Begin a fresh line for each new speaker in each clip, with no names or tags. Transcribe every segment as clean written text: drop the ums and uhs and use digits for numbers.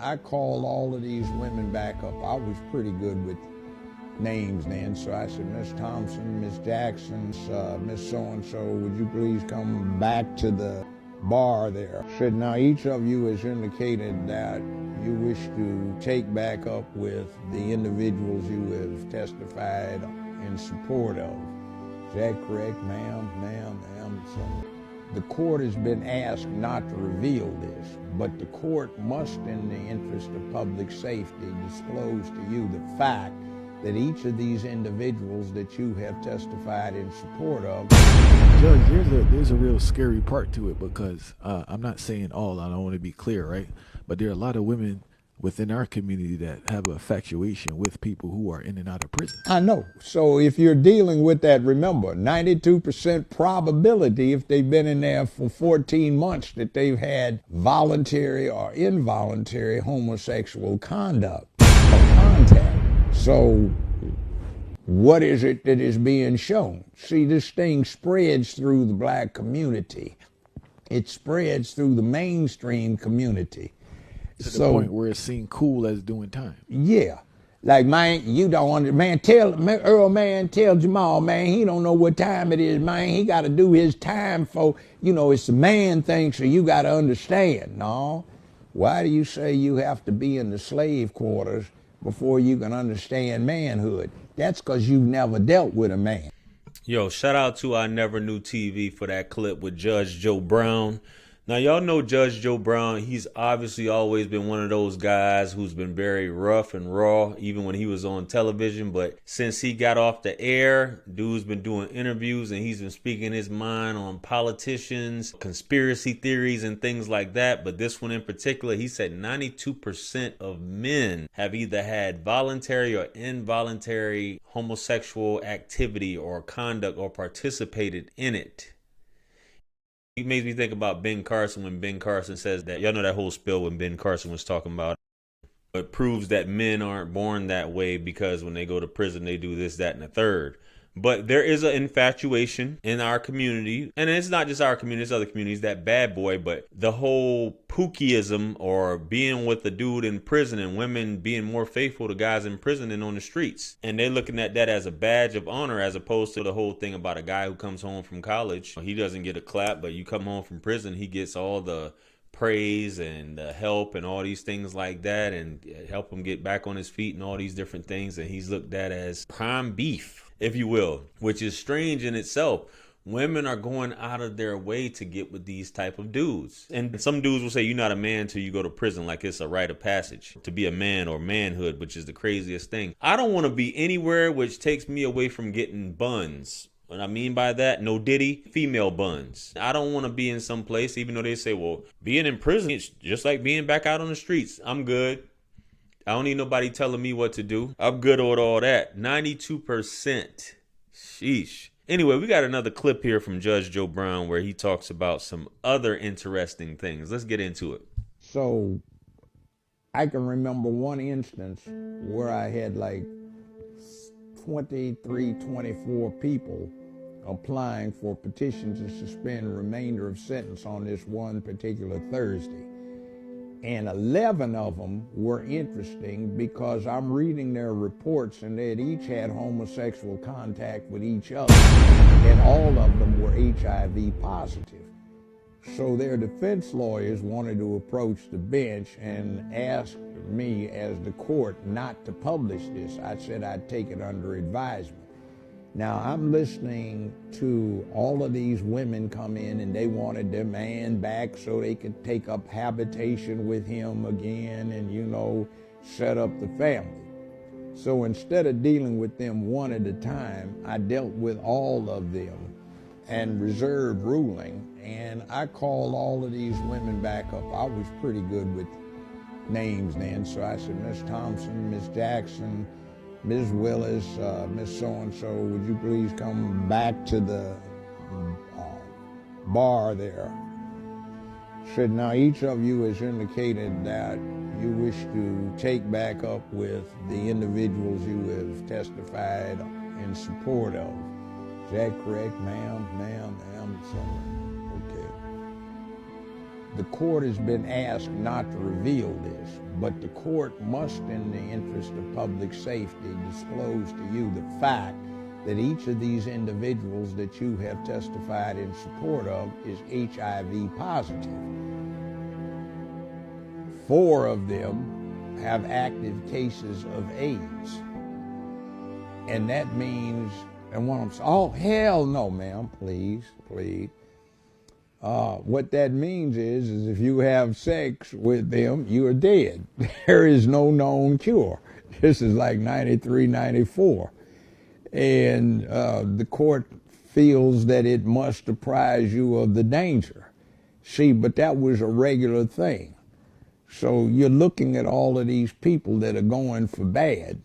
I called all of these women back up. I was pretty good with names then, so I said, Miss Thompson, Miss Jackson, Miss so-and-so, would you please come back to the bar there? I said, now each of you has indicated that you wish to take back up with the individuals you have testified in support of. Is that correct, ma'am? So the court has been asked not to reveal this, but the court must, in the interest of public safety, disclose to you the fact that each of these individuals that you have testified in support of.
Judge, there's a real scary part to it, because I'm not saying all, I don't want to be clear, right? But there are a lot of women within our community that have an infatuation with people who are in and out of prison.
I know. So if you're dealing with that, remember, 92% probability if they've been in there for 14 months that they've had voluntary or involuntary homosexual conduct or contact. So what is it that is being shown? See, this thing spreads through the black community. It spreads through the mainstream community.
To the point where it's seen cool as doing time.
Yeah. Like, man, you don't want man, tell Earl, man, tell Jamal, man, he don't know what time it is, man. He got to do his time for, it's a man thing, so you got to understand. No. Why do you say you have to be in the slave quarters before you can understand manhood? That's because you've never dealt with a man.
Yo, shout out to I Never Knew TV for that clip with Judge Joe Brown. Now, y'all know Judge Joe Brown. He's obviously always been one of those guys who's been very rough and raw, even when he was on television. But since he got off the air, dude's been doing interviews and he's been speaking his mind on politicians, conspiracy theories, and things like that. But this one in particular, he said 92% of men have either had voluntary or involuntary homosexual activity or conduct or participated in it. It makes me think about Ben Carson when Ben Carson says that. Y'all know that whole spill when Ben Carson was talking about it proves that men aren't born that way because when they go to prison, they do this, that, and the third. But there is an infatuation in our community, and it's not just our community, it's other communities, that bad boy, but the whole pookieism or being with a dude in prison and women being more faithful to guys in prison than on the streets. And they're looking at that as a badge of honor as opposed to the whole thing about a guy who comes home from college. He doesn't get a clap, but you come home from prison, he gets all the praise and help and all these things like that and help him get back on his feet and all these different things. And he's looked at as prime beef, if you will, which is strange in itself. Women are going out of their way to get with these type of dudes. And some dudes will say you're not a man till you go to prison, like it's a rite of passage to be a man or manhood, which is the craziest thing. I don't want to be anywhere which takes me away from getting buns. What I mean by that, no diddy, female buns. I don't want to be in some place, even though they say, well, being in prison, it's just like being back out on the streets. I'm good. I don't need nobody telling me what to do. I'm good with all that. 92%. Sheesh. Anyway, we got another clip here from Judge Joe Brown where he talks about some other interesting things. Let's get into it.
So I can remember one instance where I had like 23, 24 people applying for petitions to suspend remainder of sentence on this one particular Thursday. And 11 of them were interesting because I'm reading their reports and they had each had homosexual contact with each other, and all of them were HIV positive. So their defense lawyers wanted to approach the bench and ask me as the court not to publish this. I said I'd take it under advisement. Now I'm listening to all of these women come in and they wanted their man back so they could take up habitation with him again and, set up the family. So instead of dealing with them one at a time, I dealt with all of them and reserved ruling, and I called all of these women back up. I was pretty good with names then, so I said, Miss Thompson, Miss Jackson, Ms. Willis, Miss so-and-so, would you please come back to the bar there? Said, now each of you has indicated that you wish to take back up with the individuals you have testified in support of. Is that correct, ma'am? So, okay. The court has been asked not to reveal this, but the court must, in the interest of public safety, disclose to you the fact that each of these individuals that you have testified in support of is HIV positive. 4 of them have active cases of AIDS. And that means, and one of them says, oh, hell no, ma'am, please. What that means is if you have sex with them, you are dead. There is no known cure. This is like 93, 94. And the court feels that it must apprise you of the danger. See, but that was a regular thing. So you're looking at all of these people that are going for bad,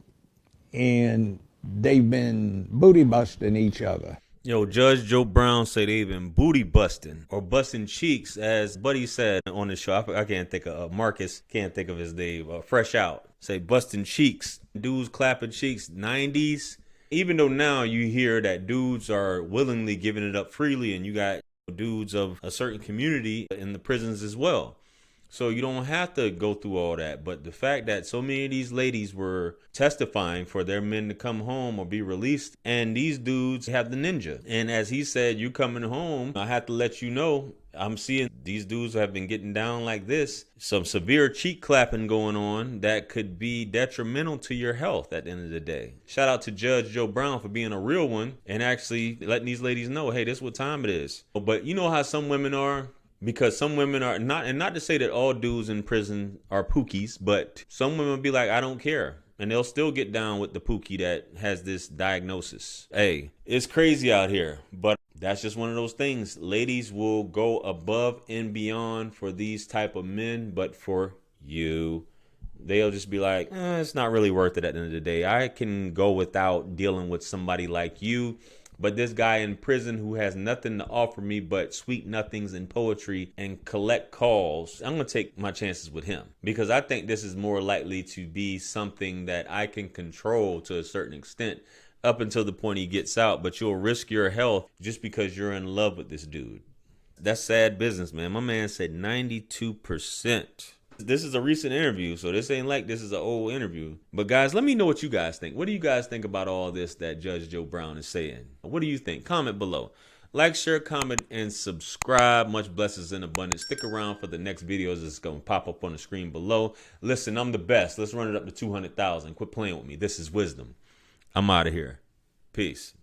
and they've been booty busting each other.
Yo, Judge Joe Brown say they've been booty busting or busting cheeks, as Buddy said on the show. I can't think of Marcus, can't think of his name. Fresh Out say busting cheeks, dudes clapping cheeks. 90s. Even though now you hear that dudes are willingly giving it up freely, and you got dudes of a certain community in the prisons as well. So you don't have to go through all that. But the fact that so many of these ladies were testifying for their men to come home or be released, and these dudes have the ninja. And as he said, you coming home, I have to let you know, I'm seeing these dudes have been getting down like this. Some severe cheek clapping going on that could be detrimental to your health at the end of the day. Shout out to Judge Joe Brown for being a real one and actually letting these ladies know, hey, this is what time it is. But you know how some women are? Because some women are not, and not to say that all dudes in prison are pookies, but some women be like, I don't care. And they'll still get down with the pookie that has this diagnosis. Hey, it's crazy out here, but that's just one of those things. Ladies will go above and beyond for these type of men, but for you, they'll just be like, it's not really worth it at the end of the day. I can go without dealing with somebody like you. But this guy in prison who has nothing to offer me but sweet nothings and poetry and collect calls, I'm going to take my chances with him, because I think this is more likely to be something that I can control to a certain extent up until the point he gets out. But you'll risk your health just because you're in love with this dude. That's sad business, man. My man said 92%. This is a recent interview, so this ain't like this is an old interview. But guys, let me know what you guys think. What do you guys think about all this that Judge Joe Brown is saying? What do you think? Comment below. Like, share, comment, and subscribe. Much blessings in abundance. Stick around for the next videos that's going to pop up on the screen below. Listen, I'm the best. Let's run it up to 200,000. Quit playing with me. This is wisdom. I'm out of here. Peace.